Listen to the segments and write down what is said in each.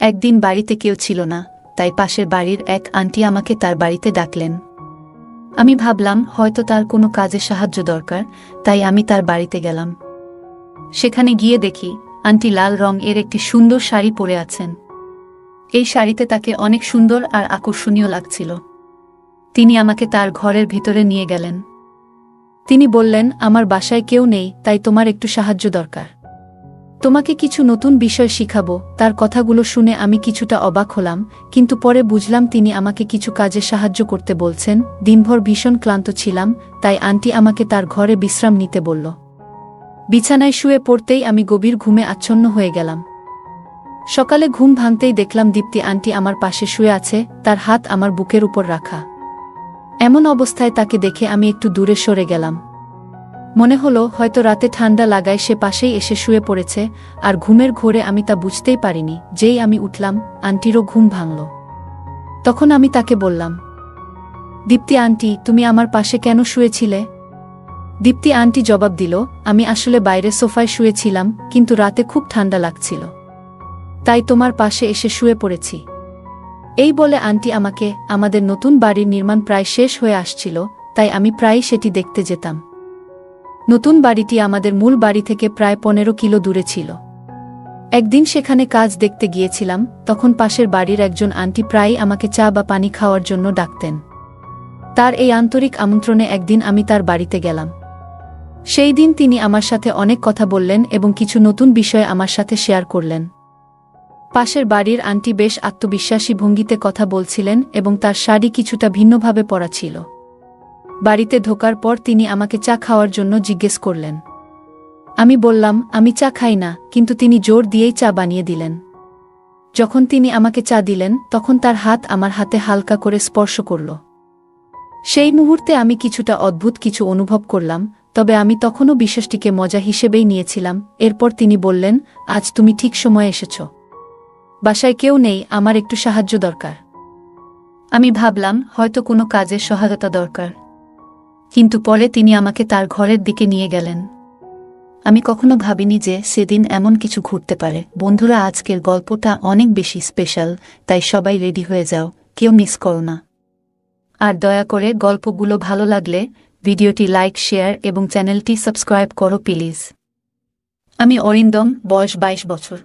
একদিন বাড়িতে কেউ ছিল না, তাই পাশের বাড়ির এক আন্টি আমাকে তার বাড়িতে ডাকলেন। আমি ভাবলাম হয়তো তার কোনো কাজে সাহায্য দরকার, তাই আমি তার বাড়িতে গেলাম। সেখানে গিয়ে দেখি আন্টি লাল রঙের একটি সুন্দর শাড়ি পরে আছেন। এই শাড়িতে তাকে অনেক সুন্দর আর আকর্ষণীয় লাগছিল। তিনি আমাকে তার ঘরের ভিতরে নিয়ে গেলেন। তিনি বললেন, আমার বাসায় কেউ নেই, তাই তোমার একটু সাহায্য দরকার। তোমাকে কিছু নতুন বিষয় শিখাবো। তার কথাগুলো শুনে আমি কিছুটা অবাক হলাম, কিন্তু পরে বুঝলাম তিনি আমাকে কিছু কাজে সাহায্য করতে বলছেন। দিনভর ভীষণ ক্লান্ত ছিলাম, তাই আন্টি আমাকে তার ঘরে বিশ্রাম নিতে বলল। বিছানায় শুয়ে পড়তেই আমি গভীর ঘুমে আচ্ছন্ন হয়ে গেলাম। সকালে ঘুম ভাঙতেই দেখলাম দীপ্তি আন্টি আমার পাশে শুয়ে আছে, তার হাত আমার বুকের উপর রাখা। এমন অবস্থায় তাকে দেখে আমি একটু দূরে সরে গেলাম। মনে হলো হয়তো রাতে ঠান্ডা লাগায় সে পাশেই এসে শুয়ে পড়েছে, আর ঘুমের ঘোরে আমি তা বুঝতেই পারিনি। যেই আমি উঠলাম, আন্টিরও ঘুম ভাঙল। তখন আমি তাকে বললাম, দীপ্তি আন্টি, তুমি আমার পাশে কেন শুয়েছিলে? দীপ্তি আন্টি জবাব দিল, আমি আসলে বাইরে সোফায় শুয়েছিলাম, কিন্তু রাতে খুব ঠান্ডা লাগছিল, তাই তোমার পাশে এসে শুয়ে পড়েছি। এই বলে আন্টি আমাকে, আমাদের নতুন বাড়ির নির্মাণ প্রায় শেষ হয়ে আসছিল, তাই আমি প্রায়ই সেটি দেখতে যেতাম। নতুন বাড়িটি আমাদের মূল বাড়ি থেকে প্রায় 15 কিলো দূরে ছিল। একদিন সেখানে কাজ দেখতে গিয়েছিলাম, তখন পাশের বাড়ির একজন আন্টি প্রায়ই আমাকে চা বা পানি খাওয়ার জন্য ডাকতেন। তার এই আন্তরিক আমন্ত্রণে একদিন আমি তার বাড়িতে গেলাম। সেই দিন তিনি আমার সাথে অনেক কথা বললেন এবং কিছু নতুন বিষয় আমার সাথে শেয়ার করলেন। পাশের বাড়ির আন্টি বেশ আত্মবিশ্বাসী ভঙ্গিতে কথা বলছিলেন এবং তার শাড়ি কিছুটা ভিন্নভাবে পরা ছিল। বাড়িতে ঢোকার পর তিনি আমাকে চা খাওয়ার জন্য জিজ্ঞেস করলেন। আমি বললাম, আমি চা খাই না, কিন্তু তিনি জোর দিয়েই চা বানিয়ে দিলেন। যখন তিনি আমাকে চা দিলেন, তখন তার হাত আমার হাতে হালকা করে স্পর্শ করল। সেই মুহূর্তে আমি কিছুটা অদ্ভুত কিছু অনুভব করলাম, তবে আমি তখনও বিষয়টিকে মজা হিসেবেই নিয়েছিলাম। এরপর তিনি বললেন, আজ তুমি ঠিক সময়ে এসেছ। বাসায় কেউ নেই, আমার একটু সাহায্য দরকার। আমি ভাবলাম হয়তো কোনো কাজের সহায়তা দরকার, কিন্তু পরে তিনি আমাকে তার ঘরের দিকে নিয়ে গেলেন। আমি কখনো ভাবিনি যে সেদিন এমন কিছু ঘটতে পারে। বন্ধুরা, আজকের গল্পটা অনেক বেশি স্পেশাল, তাই সবাই রেডি হয়ে যাও, কেউ মিস করো না। আর দয়া করে গল্পগুলো ভালো লাগলে ভিডিওটি লাইক, শেয়ার এবং চ্যানেলটি সাবস্ক্রাইব করো প্লিজ। আমি অরিন্দম, বয়স 22 বছর।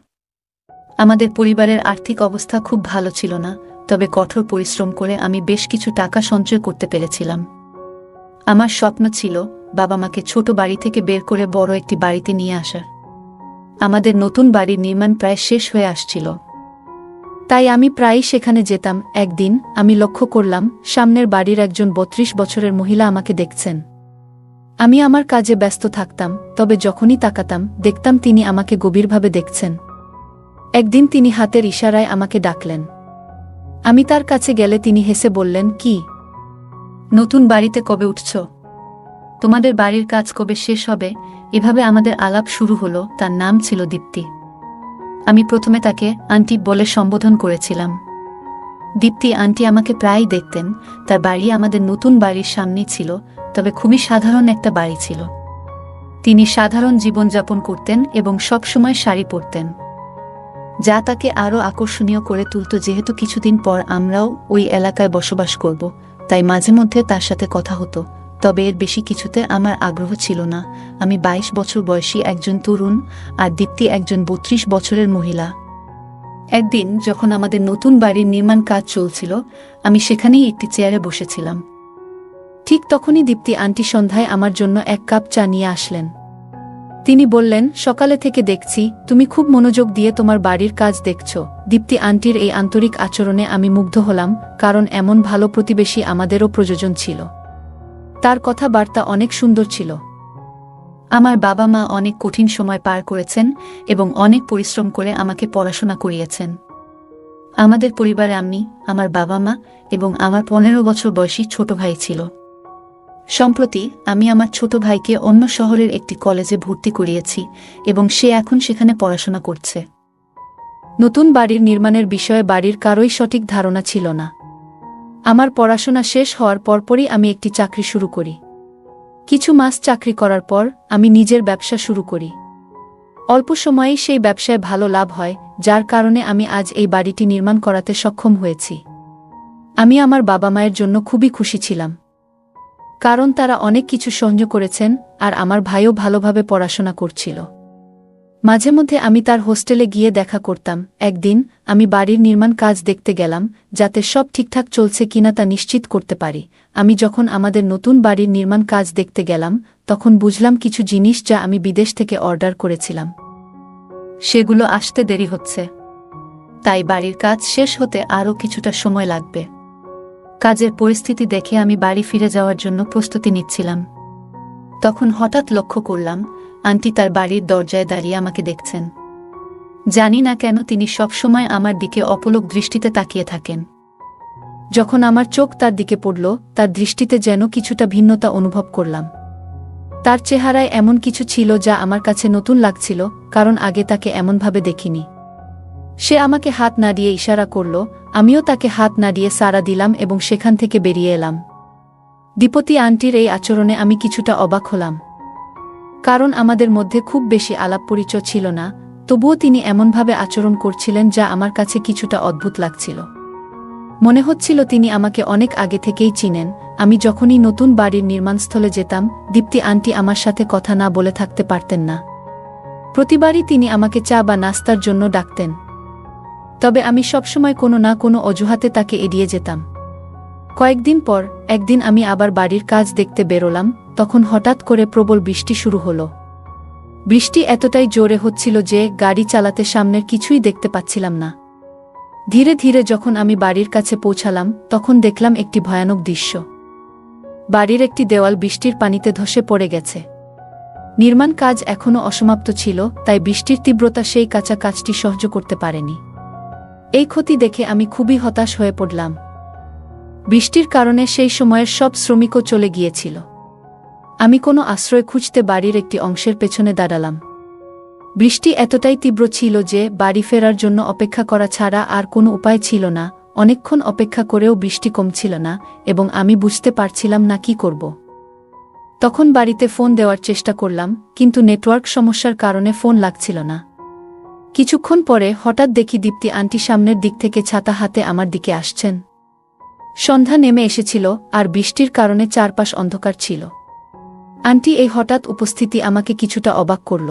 আমাদের পরিবারের আর্থিক অবস্থা খুব ভালো ছিল না, তবে কঠোর পরিশ্রম করে আমি বেশ কিছু টাকা সঞ্চয় করতে পেরেছিলাম। আমার স্বপ্ন ছিল বাবা মাকে ছোট বাড়ি থেকে বের করে বড় একটি বাড়িতে নিয়ে আসার। আমাদের নতুন বাড়ির নির্মাণ প্রায় শেষ হয়ে আসছিল, তাই আমি প্রায়ই সেখানে যেতাম। একদিন আমি লক্ষ্য করলাম সামনের বাড়ির একজন 32 বছরের মহিলা আমাকে দেখছেন। আমি আমার কাজে ব্যস্ত থাকতাম, তবে যখনই তাকাতাম দেখতাম তিনি আমাকে গভীরভাবে দেখছেন। একদিন তিনি হাতের ইশারায় আমাকে ডাকলেন। আমি তার কাছে গেলে তিনি হেসে বললেন, কি নতুন বাড়িতে কবে উঠছ? তোমাদের বাড়ির কাজ কবে শেষ হবে? এভাবে আমাদের আলাপ শুরু হলো। তার নাম ছিল দীপ্তি। আমি প্রথমে তাকে আন্টি বলে সম্বোধন করেছিলাম। দীপ্তি আন্টি আমাকে প্রায়ই দেখতেন। তার বাড়ি আমাদের নতুন বাড়ির সামনেই ছিল, তবে খুবই সাধারণ একটা বাড়ি ছিল। তিনি সাধারণ জীবনযাপন করতেন এবং সবসময় শাড়ি পরতেন, যা তাকে আরও আকর্ষণীয় করে তুলত। যেহেতু কিছুদিন পর আমরাও ওই এলাকায় বসবাস করব, তাই মাঝে মধ্যে তার সাথে কথা হতো, তবে এর বেশি কিছুতে আমার আগ্রহ ছিল না। আমি 22 বছর বয়সী একজন তরুণ, আর দীপ্তি একজন 32 বছরের মহিলা। একদিন যখন আমাদের নতুন বাড়ির নির্মাণ কাজ চলছিল, আমি সেখানেই একটি চেয়ারে বসেছিলাম। ঠিক তখনই দীপ্তি আন্টি সন্ধ্যায় আমার জন্য 1 কাপ চা নিয়ে আসলেন। তিনি বললেন, সকালে থেকে দেখছি তুমি খুব মনোযোগ দিয়ে তোমার বাড়ির কাজ দেখছ। দীপ্তি আন্টির এই আন্তরিক আচরণে আমি মুগ্ধ হলাম, কারণ এমন ভালো প্রতিবেশী আমাদেরও প্রয়োজন ছিল। তার কথাবার্তা অনেক সুন্দর ছিল। আমার বাবা মা অনেক কঠিন সময় পার করেছেন এবং অনেক পরিশ্রম করে আমাকে পড়াশোনা করিয়েছেন। আমাদের পরিবারে আমি, আমার বাবা মা এবং আমার 15 বছর বয়সী ছোট ভাই ছিল। সম্প্রতি আমি আমার ছোট ভাইকে অন্য শহরের একটি কলেজে ভর্তি করিয়েছি এবং সে এখন সেখানে পড়াশোনা করছে। নতুন বাড়ির নির্মাণের বিষয়ে বাড়ির কারোই সঠিক ধারণা ছিল না। আমার পড়াশোনা শেষ হওয়ার পরপরই আমি একটি চাকরি শুরু করি। কিছু মাস চাকরি করার পর আমি নিজের ব্যবসা শুরু করি। অল্প সময়েই সেই ব্যবসায় ভালো লাভ হয়, যার কারণে আমি আজ এই বাড়িটি নির্মাণ করাতে সক্ষম হয়েছি। আমি আমার বাবা মায়ের জন্য খুবই খুশি ছিলাম, কারণ তারা অনেক কিছু সহ্য করেছেন আর আমার ভাইও ভালোভাবে পড়াশোনা করছিল। মাঝে মধ্যে আমি তার হোস্টেলে গিয়ে দেখা করতাম। একদিন আমি বাড়ির নির্মাণ কাজ দেখতে গেলাম, যাতে সব ঠিকঠাক চলছে কিনা তা নিশ্চিত করতে পারি। আমি যখন আমাদের নতুন বাড়ির নির্মাণ কাজ দেখতে গেলাম, তখন বুঝলাম কিছু জিনিস যা আমি বিদেশ থেকে অর্ডার করেছিলাম সেগুলো আসতে দেরি হচ্ছে, তাই বাড়ির কাজ শেষ হতে আরও কিছুটা সময় লাগবে। কাজের পরিস্থিতি দেখে আমি বাড়ি ফিরে যাওয়ার জন্য প্রস্তুতি নিচ্ছিলাম। তখন হঠাৎ লক্ষ্য করলাম আন্টি তার বাড়ির দরজায় দাঁড়িয়ে আমাকে দেখছেন। জানি না কেন তিনি সবসময় আমার দিকে অপলক দৃষ্টিতে তাকিয়ে থাকেন। যখন আমার চোখ তার দিকে পড়ল, তার দৃষ্টিতে যেন কিছুটা ভিন্নতা অনুভব করলাম। তার চেহারায় এমন কিছু ছিল যা আমার কাছে নতুন লাগছিল, কারণ আগে তাকে এমনভাবে দেখিনি। সে আমাকে হাত নাড়িয়ে ইশারা করল, আমিও তাকে হাত নাড়িয়ে সাড়া দিলাম এবং সেখান থেকে বেরিয়ে এলাম। দীপতি আন্টির এই আচরণে আমি কিছুটা অবাক হলাম, কারণ আমাদের মধ্যে খুব বেশি আলাপ পরিচয় ছিল না। তবুও তিনি এমনভাবে আচরণ করছিলেন যা আমার কাছে কিছুটা অদ্ভুত লাগছিল। মনে হচ্ছিল তিনি আমাকে অনেক আগে থেকেই চিনেন। আমি যখনই নতুন বাড়ির নির্মাণস্থলে যেতাম, দীপ্তি আন্টি আমার সাথে কথা না বলে থাকতে পারতেন না। প্রতিবারই তিনি আমাকে চা বা নাস্তার জন্য ডাকতেন, তবে আমি সবসময় কোনো না কোনো অজুহাতে তাকে এড়িয়ে যেতাম। কয়েকদিন পর একদিন আমি আবার বাড়ির কাজ দেখতে বেরোলাম। তখন হঠাৎ করে প্রবল বৃষ্টি শুরু হলো। বৃষ্টি এতটাই জোরে হচ্ছিল যে গাড়ি চালাতে সামনের কিছুই দেখতে পাচ্ছিলাম না। ধীরে ধীরে যখন আমি বাড়ির কাছে পৌঁছালাম, তখন দেখলাম একটি ভয়ানক দৃশ্য। বাড়ির একটি দেওয়াল বৃষ্টির পানিতে ধসে পড়ে গেছে। নির্মাণ কাজ এখনও অসমাপ্ত ছিল, তাই বৃষ্টির তীব্রতা সেই কাঁচা কাজটি সহ্য করতে পারেনি। এই ক্ষতি দেখে আমি খুবই হতাশ হয়ে পড়লাম। বৃষ্টির কারণে সেই সময়ের সব শ্রমিকও চলে গিয়েছিল। আমি কোনো আশ্রয় খুঁজতে বাড়ির একটি অংশের পেছনে দাঁড়ালাম। বৃষ্টি এতটাই তীব্র ছিল যে বাড়ি ফেরার জন্য অপেক্ষা করা ছাড়া আর কোনো উপায় ছিল না। অনেকক্ষণ অপেক্ষা করেও বৃষ্টি কমছিল না এবং আমি বুঝতে পারছিলাম না কি করব। তখন বাড়িতে ফোন দেওয়ার চেষ্টা করলাম, কিন্তু নেটওয়ার্ক সমস্যার কারণে ফোন লাগছিল না। কিছুক্ষণ পরে হঠাৎ দেখি দীপ্তি আন্টি সামনের দিক থেকে ছাতা হাতে আমার দিকে আসছেন। সন্ধ্যা নেমে এসেছিল আর বৃষ্টির কারণে চারপাশ অন্ধকার ছিল। আন্টি এই হঠাৎ উপস্থিতি আমাকে কিছুটা অবাক করল।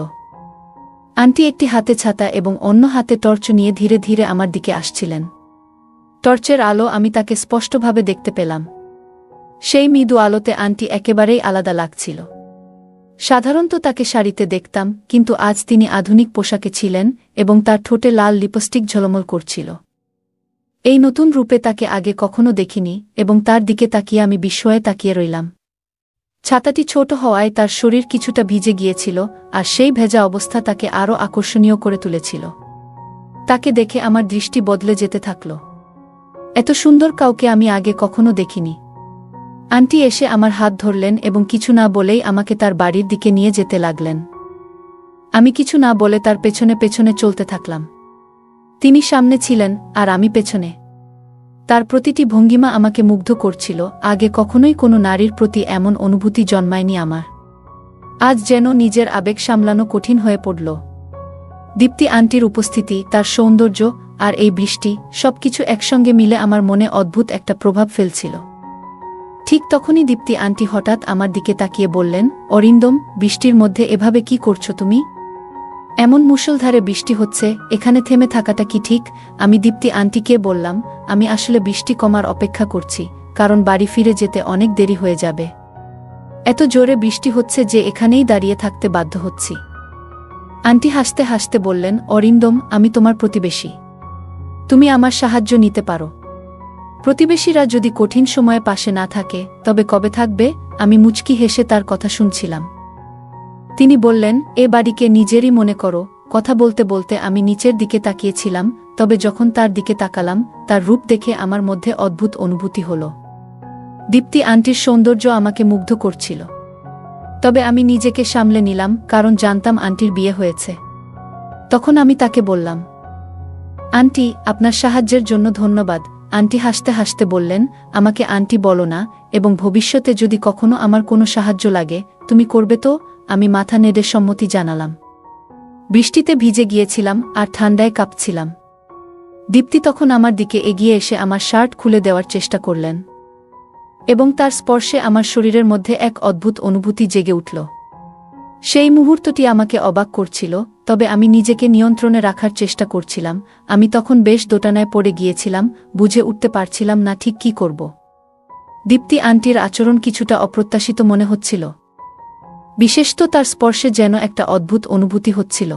আন্টি একটি হাতে ছাতা এবং অন্য হাতে টর্চ নিয়ে ধীরে ধীরে আমার দিকে আসছিলেন। টর্চের আলো আমি তাকে স্পষ্টভাবে দেখতে পেলাম। সেই মৃদু আলোতে আন্টি একেবারেই আলাদা লাগছিল। সাধারণত তাকে শাড়িতে দেখতাম, কিন্তু আজ তিনি আধুনিক পোশাকে ছিলেন এবং তার ঠোঁটে লাল লিপস্টিক ঝলমল করছিল। এই নতুন রূপে তাকে আগে কখনো দেখিনি এবং তার দিকে তাকিয়ে আমি বিস্ময়ে তাকিয়ে রইলাম। ছাতাটি ছোট হওয়ায় তার শরীর কিছুটা ভিজে গিয়েছিল, আর সেই ভেজা অবস্থা তাকে আরও আকর্ষণীয় করে তুলেছিল। তাকে দেখে আমার দৃষ্টি বদলে যেতে থাকল। এত সুন্দর কাউকে আমি আগে কখনো দেখিনি। আন্টি এসে আমার হাত ধরলেন এবং কিছু না বলেই আমাকে তার বাড়ির দিকে নিয়ে যেতে লাগলেন। আমি কিছু না বলে তার পেছনে পেছনে চলতে থাকলাম। তিনি সামনে ছিলেন আর আমি পেছনে। তার প্রতিটি ভঙ্গিমা আমাকে মুগ্ধ করছিল। আগে কখনোই কোনো নারীর প্রতি এমন অনুভূতি জন্মায়নি আমার। আজ যেন নিজের আবেগ সামলানো কঠিন হয়ে পড়ল। দীপ্তি আন্টির উপস্থিতি, তার সৌন্দর্য আর এই বৃষ্টি, সবকিছু একসঙ্গে মিলে আমার মনে অদ্ভুত একটা প্রভাব ফেলছিল। ঠিক তখনই দীপ্তি আন্টি হঠাৎ আমার দিকে তাকিয়ে বললেন, অরিন্দম, বৃষ্টির মধ্যে এভাবে কি করছো তুমি? এমন মুষলধারে বৃষ্টি হচ্ছে, এখানে থেমে থাকাটা কি ঠিক? আমি দীপ্তি আন্টিকে বললাম, আমি আসলে বৃষ্টি কমার অপেক্ষা করছি, কারণ বাড়ি ফিরে যেতে অনেক দেরি হয়ে যাবে। এত জোরে বৃষ্টি হচ্ছে যে এখানেই দাঁড়িয়ে থাকতে বাধ্য হচ্ছি। আন্টি হাসতে হাসতে বললেন, অরিন্দম, আমি তোমার প্রতিবেশী। তুমি আমার সাহায্য নিতে পারো। প্রতিবেশীরা যদি কঠিন সময়ে পাশে না থাকে, তবে কবে থাকবে? আমি মুচকি হেসে তার কথা শুনছিলাম। তিনি বললেন, এ বাড়িকে নিজেরই মনে করো। কথা বলতে বলতে আমি নিচের দিকে তাকিয়েছিলাম, তবে যখন তার দিকে তাকালাম, তার রূপ দেখে আমার মধ্যে অদ্ভুত অনুভূতি হল। দীপ্তি আন্টির সৌন্দর্য আমাকে মুগ্ধ করছিল, তবে আমি নিজেকে সামলে নিলাম, কারণ জানতাম আন্টির বিয়ে হয়েছে। তখন আমি তাকে বললাম, আন্টি, আপনার সাহায্যের জন্য ধন্যবাদ। আন্টি হাসতে হাসতে বললেন, আমাকে আন্টি বলো না, এবং ভবিষ্যতে যদি কখনো আমার কোনো সাহায্য লাগে, তুমি করবে তো? আমি মাথা নেড়ে সম্মতি জানালাম। বৃষ্টিতে ভিজে গিয়েছিলাম আর ঠান্ডায় কাঁপছিলাম। দীপ্তি তখন আমার দিকে এগিয়ে এসে আমার শার্ট খুলে দেওয়ার চেষ্টা করলেন এবং তার স্পর্শে আমার শরীরের মধ্যে এক অদ্ভুত অনুভূতি জেগে উঠল। সেই মুহূর্তটি আমাকে অবাক করছিল, তবে আমি নিজেকে নিয়ন্ত্রণে রাখার চেষ্টা করছিলাম। আমি তখন বেশ দোটানায় পড়ে গিয়েছিলাম, বুঝে উঠতে পারছিলাম না ঠিক কী করব। দীপ্তি আন্টির আচরণ কিছুটা অপ্রত্যাশিত মনে হচ্ছিল, বিশেষত তার স্পর্শে যেন একটা অদ্ভুত অনুভূতি হচ্ছিল।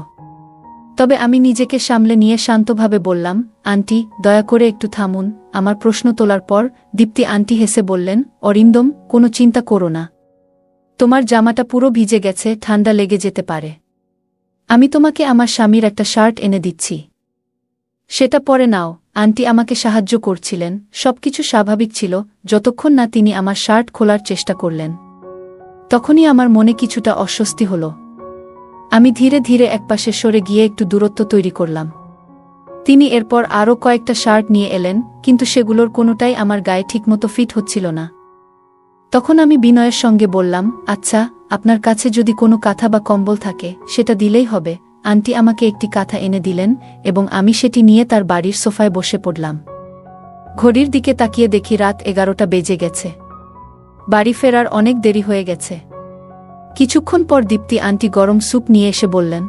তবে আমি নিজেকে সামলে নিয়ে শান্তভাবে বললাম, আন্টি, দয়া করে একটু থামুন। আমার প্রশ্ন তোলার পর দীপ্তি আন্টি হেসে বললেন, অরিন্দম, কোনো চিন্তা করো না। তোমার জামাটা পুরো ভিজে গেছে, ঠান্ডা লেগে যেতে পারে। আমি তোমাকে আমার স্বামীর একটা শার্ট এনে দিচ্ছি, সেটা পরে নাও। আন্টি আমাকে সাহায্য করছিলেন, সবকিছু স্বাভাবিক ছিল যতক্ষণ না তিনি আমার শার্ট খোলার চেষ্টা করলেন। তখনই আমার মনে কিছুটা অস্বস্তি হল। আমি ধীরে ধীরে একপাশে সরে গিয়ে একটু দূরত্ব তৈরি করলাম। তিনি এরপর আরও কয়েকটা শার্ট নিয়ে এলেন, কিন্তু সেগুলোর কোনোটাই আমার গায়ে ঠিকমতো ফিট হচ্ছিল না। তখন আমি বিনয়ের সঙ্গে বললাম, আচ্ছা, আপনার কাছে যদি কোনো কাঁথা বা কম্বল থাকে সেটা দিলেই হবে। আন্টি আমাকে একটি কাঁথা এনে দিলেন এবং আমি সেটি নিয়ে তার বাড়ির সোফায় বসে পড়লাম। ঘড়ির দিকে তাকিয়ে দেখি রাত 11টা বেজে গেছে। বাড়ি ফেরার অনেক দেরি হয়ে গেছে। কিছুক্ষণ পর দীপ্তি আন্টি গরম স্যুপ নিয়ে এসে বললেন,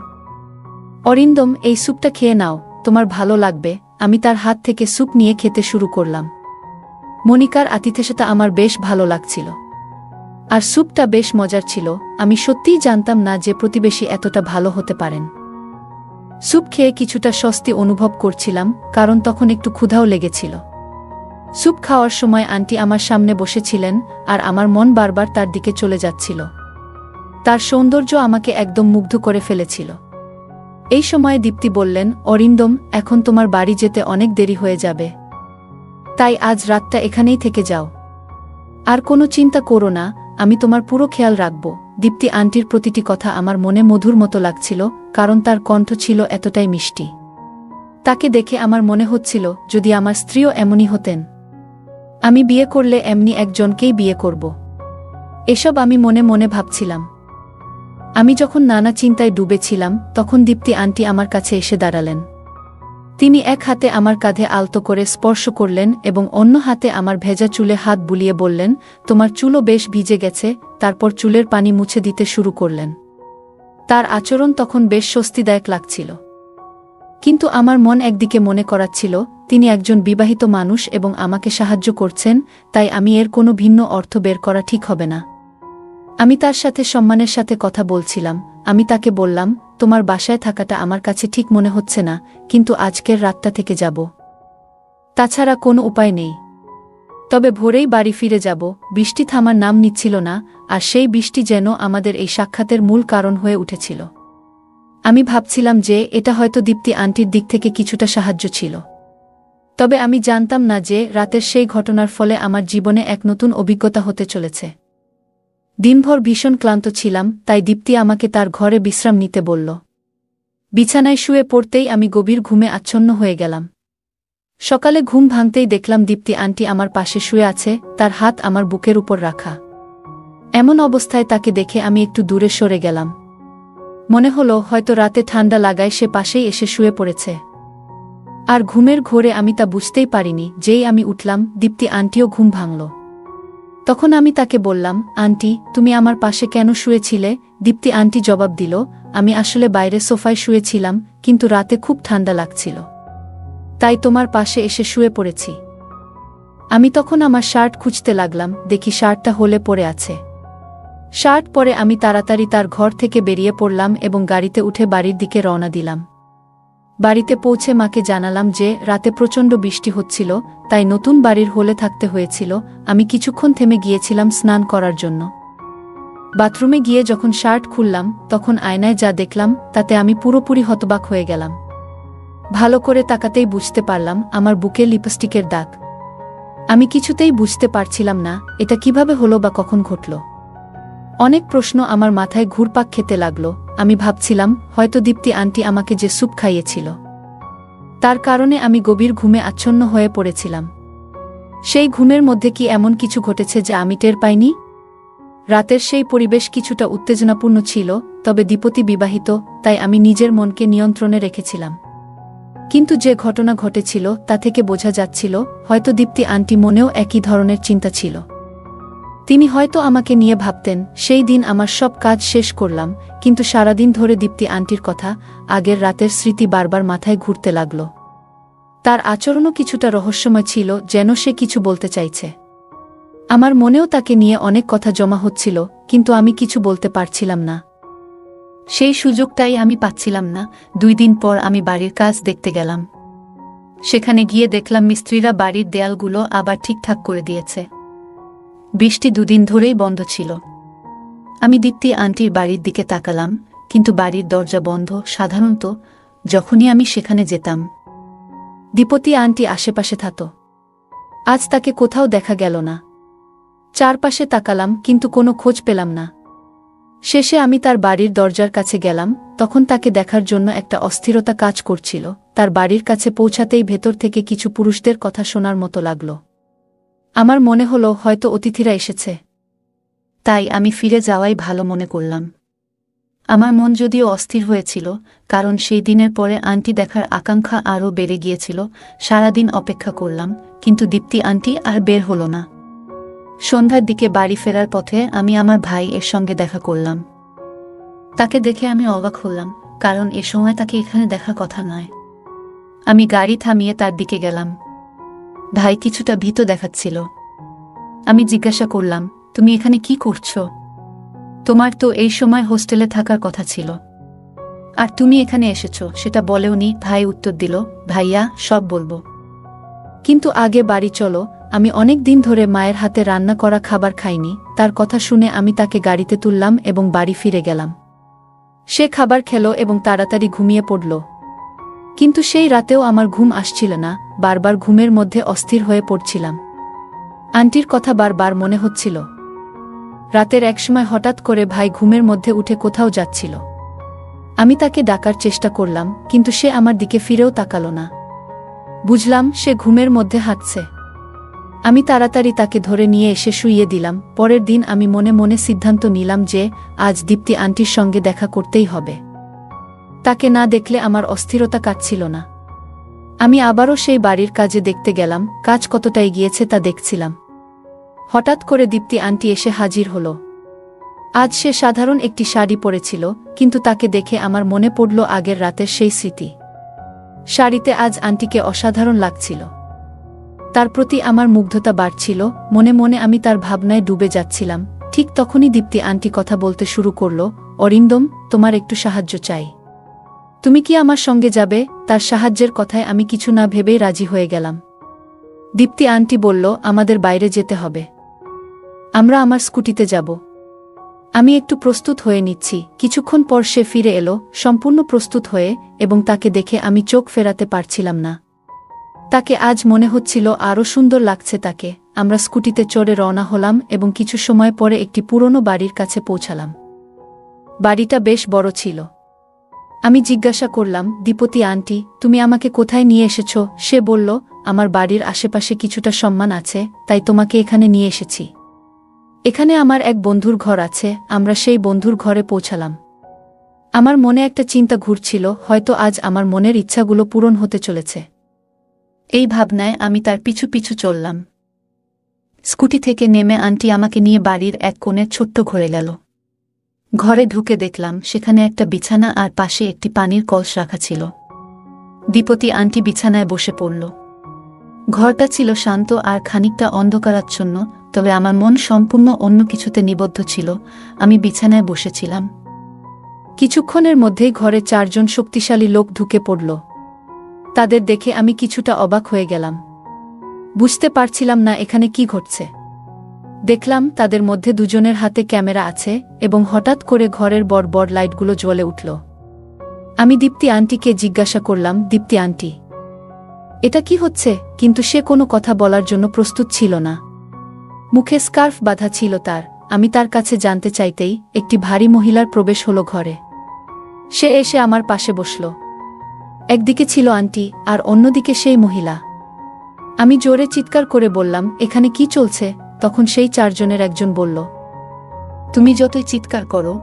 অরিন্দম, এই স্যুপটা খেয়ে নাও, তোমার ভালো লাগবে। আমি তার হাত থেকে স্যুপ নিয়ে খেতে শুরু করলাম। মনিকার আতিথেয়তা আমার বেশ ভালো লাগছিল, আর স্যুপটা বেশ মজার ছিল। আমি সত্যিই জানতাম না যে প্রতিবেশী এতটা ভালো হতে পারেন। স্যুপ খেয়ে কিছুটা স্বস্তি অনুভব করছিলাম, কারণ তখন একটু ক্ষুধাও লেগেছিল। স্যুপ খাওয়ার সময় আন্টি আমার সামনে বসেছিলেন, আর আমার মন বারবার তার দিকে চলে যাচ্ছিল। তার সৌন্দর্য আমাকে একদম মুগ্ধ করে ফেলেছিল। এই সময়ে দীপ্তি বললেন, অরিন্দম, এখন তোমার বাড়ি যেতে অনেক দেরি হয়ে যাবে, তাই আজ রাতটা এখানেই থেকে যাও। আর কোনো চিন্তা করো না, আমি তোমার পুরো খেয়াল রাখব। দীপ্তি আন্টির প্রতিটি কথা আমার মনে মধুর মতো লাগছিল, কারণ তার কণ্ঠ ছিল এতটাই মিষ্টি। তাকে দেখে আমার মনে হচ্ছিল, যদি আমার স্ত্রীও এমনই হতেন। আমি বিয়ে করলে এমনি একজনকেই বিয়ে করব। এসব আমি মনে মনে ভাবছিলাম। আমি যখন নানা চিন্তায় ডুবেছিলাম, তখন দীপ্তি আন্টি আমার কাছে এসে দাঁড়ালেন। তিনি এক হাতে আমার কাঁধে আলতো করে স্পর্শ করলেন এবং অন্য হাতে আমার ভেজা চুলে হাত বুলিয়ে বললেন, তোমার চুলও বেশ ভিজে গেছে। তারপর চুলের পানি মুছে দিতে শুরু করলেন। তার আচরণ তখন বেশ স্বস্তিদায়ক লাগছিল, কিন্তু আমার মন একদিকে মনে করাচ্ছিল, তিনি একজন বিবাহিত মানুষ এবং আমাকে সাহায্য করছেন, তাই আমি এর কোনো ভিন্ন অর্থ বের করা ঠিক হবে না। আমি তার সাথে সম্মানের সাথে কথা বলছিলাম। আমি তাকে বললাম, তোমার বাসায় থাকাটা আমার কাছে ঠিক মনে হচ্ছে না, কিন্তু আজকের রাতটা থেকে যাব। তাছাড়া কোনো উপায় নেই। তবে ভোরেই বাড়ি ফিরে যাব। বৃষ্টি থামার নাম নিচ্ছিল না, আর সেই বৃষ্টি যেন আমাদের এই সাক্ষাতের মূল কারণ হয়ে উঠেছিল। আমি ভাবছিলাম যে এটা হয়তো দীপ্তি আন্টির দিক থেকে কিছুটা সাহায্য ছিল। তবে আমি জানতাম না যে রাতের সেই ঘটনার ফলে আমার জীবনে এক নতুন অভিজ্ঞতা হতে চলেছে। দিনভর ভীষণ ক্লান্ত ছিলাম, তাই দীপ্তি আমাকে তার ঘরে বিশ্রাম নিতে বলল। বিছানায় শুয়ে পড়তেই আমি গভীর ঘুমে আচ্ছন্ন হয়ে গেলাম। সকালে ঘুম ভাঙতেই দেখলাম দীপ্তি আন্টি আমার পাশে শুয়ে আছে, তার হাত আমার বুকের উপর রাখা। এমন অবস্থায় তাকে দেখে আমি একটু দূরে সরে গেলাম। মনে হলো হয়তো রাতে ঠান্ডা লাগায় সে পাশেই এসে শুয়ে পড়েছে। আর ঘুমের ঘোরে আমি তা বুঝতেই পারিনি। যেই আমি উঠলাম, দীপ্তি আন্টিও ঘুম ভাঙল। তখন আমি তাকে বললাম, আন্টি, তুমি আমার পাশে কেন শুয়েছিলে? দীপ্তি আন্টি জবাব দিল, আমি আসলে বাইরে সোফায় শুয়েছিলাম, কিন্তু রাতে খুব ঠান্ডা লাগছিল, তাই তোমার পাশে এসে শুয়ে পড়েছি। আমি তখন আমার শার্ট খুঁজতে লাগলাম, দেখি শার্টটা হোলে পড়ে আছে। শার্ট পরে আমি তাড়াতাড়ি তার ঘর থেকে বেরিয়ে পড়লাম এবং গাড়িতে উঠে বাড়ির দিকে রওনা দিলাম। বাড়িতে পৌঁছে মাকে জানালাম যে রাতে প্রচণ্ড বৃষ্টি হচ্ছিল, তাই নতুন বাড়ির হোলে থাকতে হয়েছিল। আমি কিছুক্ষণ থেমে গিয়েছিলাম স্নান করার জন্য। বাথরুমে গিয়ে যখন শার্ট খুললাম, তখন আয়নায় যা দেখলাম তাতে আমি পুরোপুরি হতবাক হয়ে গেলাম। ভালো করে তাকাতেই বুঝতে পারলাম আমার বুকে লিপস্টিকের দাগ। আমি কিছুতেই বুঝতে পারছিলাম না এটা কিভাবে হলো বা কখন ঘটল। অনেক প্রশ্ন আমার মাথায় ঘুরপাক খেতে লাগলো। আমি ভাবছিলাম হয়তো দীপ্তি আন্টি আমাকে যে স্যুপ খাইয়েছিল, তার কারণে আমি গভীর ঘুমে আচ্ছন্ন হয়ে পড়েছিলাম। সেই ঘুমের মধ্যে কি এমন কিছু ঘটেছে যা আমি টের পাইনি? রাতের সেই পরিবেশ কিছুটা উত্তেজনাপূর্ণ ছিল, তবে দীপতি বিবাহিত, তাই আমি নিজের মনকে নিয়ন্ত্রণে রেখেছিলাম। কিন্তু যে ঘটনা ঘটেছিল তা থেকে বোঝা যাচ্ছিল হয়তো দীপ্তি আন্টি মনেও একই ধরনের চিন্তা ছিল। তিনি হয়তো আমাকে নিয়ে ভাবতেন। সেই দিন আমার সব কাজ শেষ করলাম, কিন্তু সারাদিন ধরে দীপ্তি আন্টির কথা, আগের রাতের স্মৃতি বারবার মাথায় ঘুরতে লাগল। তার আচরণও কিছুটা রহস্যময় ছিল, যেন সে কিছু বলতে চাইছে। আমার মনেও তাকে নিয়ে অনেক কথা জমা হচ্ছিল, কিন্তু আমি কিছু বলতে পারছিলাম না। সেই সুযোগটাই আমি পাচ্ছিলাম না। 2 দিন পর আমি বাড়ির কাজ দেখতে গেলাম। সেখানে গিয়ে দেখলাম মিস্ত্রিরা বাড়ির দেয়ালগুলো আবার ঠিকঠাক করে দিয়েছে। বৃষ্টি 2 দিন ধরেই বন্ধ ছিল। আমি দীপ্তি আন্টির বাড়ির দিকে তাকালাম, কিন্তু বাড়ির দরজা বন্ধ। সাধারণত যখনই আমি সেখানে যেতাম, দীপতি আন্টি আশেপাশে থাকত। আজ তাকে কোথাও দেখা গেল না। চারপাশে তাকালাম, কিন্তু কোনো খোঁজ পেলাম না। শেষে আমি তার বাড়ির দরজার কাছে গেলাম। তখন তাকে দেখার জন্য একটা অস্থিরতা কাজ করছিল। তার বাড়ির কাছে পৌঁছাতেই ভেতর থেকে কিছু পুরুষদের কথা শোনার মতো লাগল। আমার মনে হলো হয়তো অতিথিরা এসেছে। তাই আমি ফিরে যাওয়াই ভালো মনে করলাম। আমার মন যদিও অস্থির হয়েছিল, কারণ সেই দিনের পরে আন্টি দেখার আকাঙ্ক্ষা আরও বেড়ে গিয়েছিল। সারাদিন অপেক্ষা করলাম, কিন্তু দীপ্তি আন্টি আর বের হলো না। সন্ধ্যার দিকে বাড়ি ফেরার পথে আমি আমার ভাই এর সঙ্গে দেখা করলাম। তাকে দেখে আমি অবাক হলাম, কারণ এ সময় তাকে এখানে দেখার কথা নয়। আমি গাড়ি থামিয়ে তার দিকে গেলাম। ভাই কিছুটা ভীত দেখাচ্ছিল। আমি জিজ্ঞাসা করলাম, তুমি এখানে কি করছো? তোমার তো এই সময় হোস্টেলে থাকার কথা ছিল, আর তুমি এখানে এসেছো সেটা বলেওনি। ভাই উত্তর দিল, ভাইয়া, সব বলবো, কিন্তু আগে বাড়ি চলো। আমি অনেক দিন ধরে মায়ের হাতে রান্না করা খাবার খাইনি। তার কথা শুনে আমি তাকে গাড়িতে তুললাম এবং বাড়ি ফিরে গেলাম। সে খাবার খেলো এবং তাড়াতাড়ি ঘুমিয়ে পড়ল। কিন্তু সেই রাতেও আমার ঘুম আসছিল না। বারবার ঘুমের মধ্যে অস্থির হয়ে পড়ছিলাম। আন্টির কথা বারবার মনে হচ্ছিল। রাতের একসময় হঠাৎ করে ভাই ঘুমের মধ্যে উঠে কোথাও যাচ্ছিল। আমি তাকে ডাকার চেষ্টা করলাম, কিন্তু সে আমার দিকে ফিরেও তাকালো না। বুঝলাম সে ঘুমের মধ্যে হাঁটছে। আমি তাড়াতাড়ি তাকে ধরে নিয়ে এসে শুইয়ে দিলাম। পরের দিন আমি মনে মনে সিদ্ধান্ত নিলাম যে আজ দীপ্তি আন্টির সঙ্গে দেখা করতেই হবে। তাকে না দেখলে আমার অস্থিরতা কাটছিল না। আমি আবারও সেই বাড়ির কাজে দেখতে গেলাম। কাজ কতটা এগিয়েছে তা দেখছিলাম। হঠাৎ করে দীপ্তি আন্টি এসে হাজির হল। আজ সে সাধারণ একটি শাড়ি পরেছিল, কিন্তু তাকে দেখে আমার মনে পড়ল আগের রাতের সেই স্মৃতি। শাড়িতে আজ আন্টিকে অসাধারণ লাগছিল। তার প্রতি আমার মুগ্ধতা বাড়ছিল। মনে মনে আমি তার ভাবনায় ডুবে যাচ্ছিলাম। ঠিক তখনই দীপ্তি আন্টি কথা বলতে শুরু করল, অরিন্দম, তোমার একটু সাহায্য চাই। তুমি কি আমার সঙ্গে যাবে? তার সাহায্যের কথায় আমি কিছু না ভেবেই রাজি হয়ে গেলাম। দীপ্তি আন্টি বলল, আমাদের বাইরে যেতে হবে। আমরা আমার স্কুটিতে যাব। আমি একটু প্রস্তুত হয়ে নিচ্ছি। কিছুক্ষণ পর সে ফিরে এলো, সম্পূর্ণ প্রস্তুত হয়ে, এবং তাকে দেখে আমি চোখ ফেরাতে পারছিলাম না। তাকে আজ মনে হচ্ছিল আরও সুন্দর লাগছে তাকে। আমরা স্কুটিতে চড়ে রওনা হলাম এবং কিছু সময় পরে একটি পুরনো বাড়ির কাছে পৌঁছালাম। বাড়িটা বেশ বড় ছিল। আমি জিজ্ঞাসা করলাম, দীপতি আন্টি, তুমি আমাকে কোথায় নিয়ে এসেছ? সে বলল, আমার বাড়ির আশেপাশে কিছুটা সম্মান আছে, তাই তোমাকে এখানে নিয়ে এসেছি। এখানে আমার এক বন্ধুর ঘর আছে। আমরা সেই বন্ধুর ঘরে পৌঁছালাম। আমার মনে একটা চিন্তা ঘুরছিল, হয়তো আজ আমার মনের ইচ্ছাগুলো পূরণ হতে চলেছে। এই ভাবনায় আমি তার পিছু পিছু চললাম। স্কুটি থেকে নেমে আন্টি আমাকে নিয়ে বাড়ির এক কোণে ছোট্ট ঘরে গেল। ঘরে ঢুকে দেখলাম সেখানে একটা বিছানা আর পাশে একটি পানির কলস রাখা ছিল। দীপতি আন্টি বিছানায় বসে পড়ল। ঘরটা ছিল শান্ত আর খানিকটা অন্ধকারাচ্ছন্ন, তবে আমার মন সম্পূর্ণ অন্য কিছুতে নিবদ্ধ ছিল। আমি বিছানায় বসেছিলাম। কিছুক্ষণের মধ্যেই ঘরে 4 জন শক্তিশালী লোক ঢুকে পড়ল। তাদের দেখে আমি কিছুটা অবাক হয়ে গেলাম। বুঝতে পারছিলাম না এখানে কি ঘটছে। দেখলাম তাদের মধ্যে 2 জনের হাতে ক্যামেরা আছে এবং হঠাৎ করে ঘরের বড় বড় লাইটগুলো জ্বলে উঠল। আমি দীপ্তি আন্টিকে জিজ্ঞাসা করলাম, দীপ্তি আন্টি, এটা কি হচ্ছে? কিন্তু সে কোনো কথা বলার জন্য প্রস্তুত ছিল না। মুখে স্কার্ফ বাঁধা ছিল তার। আমি তার কাছে জানতে চাইতেই একটি ভারী মহিলার প্রবেশ হলো ঘরে। সে এসে আমার পাশে বসল। একদিকে ছিল আন্টি আর অন্যদিকে সেই মহিলা। আমি জোরে চিৎকার করে বললাম, এখানে কি চলছে? তখন সেই 4 জনের একজন বলল, তুমি যতই চিৎকার করো,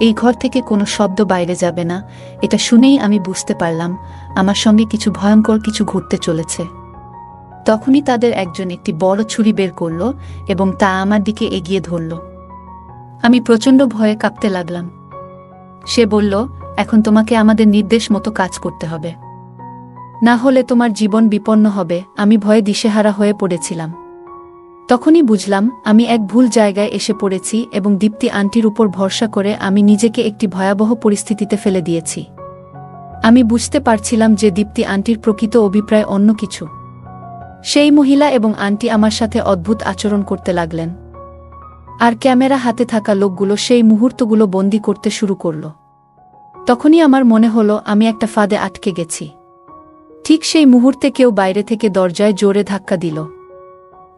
এই ঘর থেকে কোনো শব্দ বাইরে যাবে না। এটা শুনেই আমি বুঝতে পারলাম আমার সঙ্গে কিছু ভয়ঙ্কর কিছু ঘটতে চলেছে। তখনই তাদের একজন একটি বড় ছুরি বের করল এবং তা আমার দিকে এগিয়ে ধরল। আমি প্রচণ্ড ভয়ে কাঁপতে লাগলাম। সে বলল, এখন তোমাকে আমাদের নির্দেশ মতো কাজ করতে হবে, না হলে তোমার জীবন বিপন্ন হবে। আমি ভয়ে দিশেহারা হয়ে পড়েছিলাম। তখনই বুঝলাম আমি এক ভুল জায়গায় এসে পড়েছি এবং দীপ্তি আন্টির উপর ভরসা করে আমি নিজেকে একটি ভয়াবহ পরিস্থিতিতে ফেলে দিয়েছি। আমি বুঝতে পারছিলাম যে দীপ্তি আন্টির প্রকৃত অভিপ্রায় অন্য কিছু। সেই মহিলা এবং আন্টি আমার সাথে অদ্ভুত আচরণ করতে লাগলেন, আর ক্যামেরা হাতে থাকা লোকগুলো সেই মুহূর্তগুলো বন্দি করতে শুরু করল। তখনই আমার মনে হলো আমি একটা ফাঁদে আটকে গেছি। ঠিক সেই মুহূর্তে কেউ বাইরে থেকে দরজায় জোরে ধাক্কা দিল।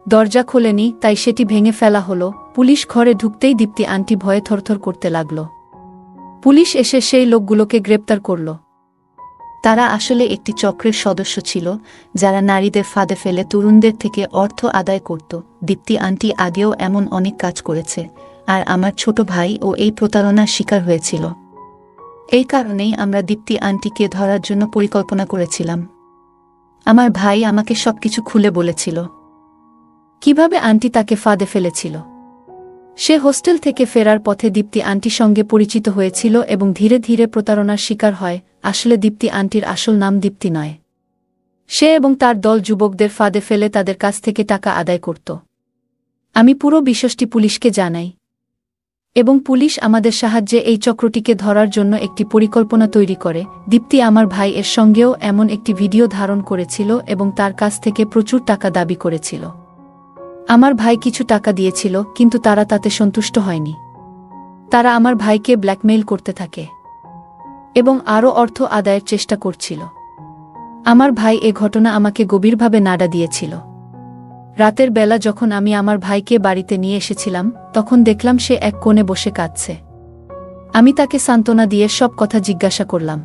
দরজা খোলেনি, তাই সেটি ভেঙে ফেলা হলো। পুলিশ ঘরে ঢুকতেই দীপ্তি আন্টি ভয়ে থরথর করতে লাগল। পুলিশ এসে সেই লোকগুলোকে গ্রেপ্তার করল। তারা আসলে একটি চক্রের সদস্য ছিল, যারা নারীদের ফাঁদে ফেলে তরুণদের থেকে অর্থ আদায় করত। দীপ্তি আন্টি আগেও এমন অনেক কাজ করেছে, আর আমার ছোট ভাই ও এই প্রতারণার শিকার হয়েছিল। এই কারণেই আমরা দীপ্তি আন্টিকে ধরার জন্য পরিকল্পনা করেছিলাম। আমার ভাই আমাকে সবকিছু খুলে বলেছিল, কিভাবে আন্টি তাকে ফাঁদে ফেলেছিল। সে হোস্টেল থেকে ফেরার পথে দীপ্তি আন্টির সঙ্গে পরিচিত হয়েছিল এবং ধীরে ধীরে প্রতারণার শিকার হয়। আসলে দীপ্তি আন্টির আসল নাম দীপ্তি নয়। সে এবং তার দল যুবকদের ফাঁদে ফেলে তাদের কাছ থেকে টাকা আদায় করত। আমি পুরো বিষয়টি পুলিশকে জানাই এবং পুলিশ আমাদের সাহায্যে এই চক্রটিকে ধরার জন্য একটি পরিকল্পনা তৈরি করে। দীপ্তি আমার ভাই এর সঙ্গেও এমন একটি ভিডিও ধারণ করেছিল এবং তার কাছ থেকে প্রচুর টাকা দাবি করেছিল। আমার ভাই কিছু টাকা দিয়েছিল, কিন্তু তারা তাতে সন্তুষ্ট হয়নি। তারা আমার ভাইকে ব্ল্যাকমেইল করতে থাকে এবং আরও অর্থ আদায়ের চেষ্টা করছিল। আমার ভাই এ ঘটনা আমাকে গভীরভাবে নাড়া দিয়েছিল। রাতের বেলা যখন আমি আমার ভাইকে বাড়িতে নিয়ে এসেছিলাম, তখন দেখলাম সে এক কোণে বসে কাঁদছে। আমি তাকে সান্ত্বনা দিয়ে সব কথা জিজ্ঞাসা করলাম।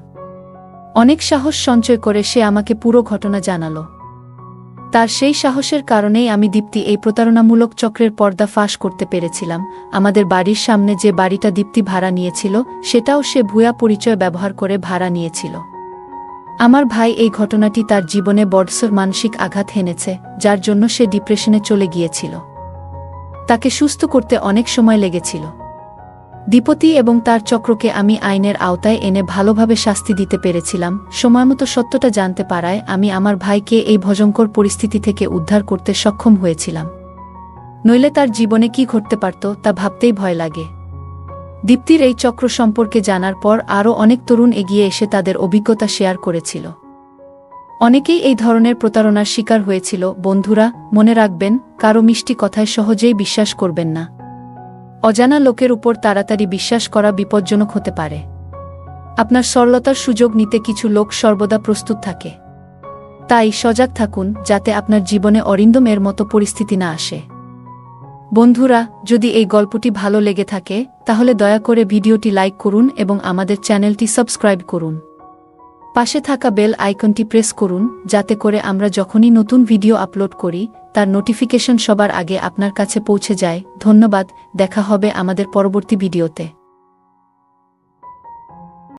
অনেক সাহস সঞ্চয় করে সে আমাকে পুরো ঘটনা জানালো। তার সেই সাহসের কারণেই আমি দীপ্তি এই প্রতারণামূলক চক্রের পর্দা ফাঁস করতে পেরেছিলাম। আমাদের বাড়ির সামনে যে বাড়িটা দীপ্তি ভাড়া নিয়েছিল, সেটাও সে ভুয়া পরিচয় ব্যবহার করে ভাড়া নিয়েছিল। আমার ভাই এই ঘটনাটি তার জীবনে বড়সড় মানসিক আঘাত হেনেছে, যার জন্য সে ডিপ্রেশনে চলে গিয়েছিল। তাকে সুস্থ করতে অনেক সময় লেগেছিল। দীপতি এবং তার চক্রকে আমি আইনের আওতায় এনে ভালোভাবে শাস্তি দিতে পেরেছিলাম। সময়মতো সত্যটা জানতে পারায় আমি আমার ভাইকে এই ভয়ঙ্কর পরিস্থিতি থেকে উদ্ধার করতে সক্ষম হয়েছিলাম। নইলে তার জীবনে কি ঘটতে পারত তা ভাবতেই ভয় লাগে। দীপ্তির এই চক্র সম্পর্কে জানার পর আরও অনেক তরুণ এগিয়ে এসে তাদের অভিজ্ঞতা শেয়ার করেছিল। অনেকেই এই ধরনের প্রতারণার শিকার হয়েছিল। বন্ধুরা, মনে রাখবেন, কারো মিষ্টি কথায় সহজেই বিশ্বাস করবেন না। অজানা লোকের উপর তাড়াতাড়ি বিশ্বাস করা বিপজ্জনক হতে পারে। আপনার সরলতার সুযোগ নিতে কিছু লোক সর্বদা প্রস্তুত থাকে। তাই সজাগ থাকুন, যাতে আপনার জীবনে অরিন্দমের মতো পরিস্থিতি না আসে। বন্ধুরা, যদি এই গল্পটি ভালো লেগে থাকে, তাহলে দয়া করে ভিডিওটি লাইক করুন এবং আমাদের চ্যানেলটি সাবস্ক্রাইব করুন। পাশে থাকা বেল আইকনটি প্রেস করুন, যাতে করে আমরা যখনই নতুন ভিডিও আপলোড করি, তার নোটিফিকেশন সবার আগে আপনার কাছে পৌঁছে যায়। ধন্যবাদ। দেখা হবে আমাদের পরবর্তী ভিডিওতে।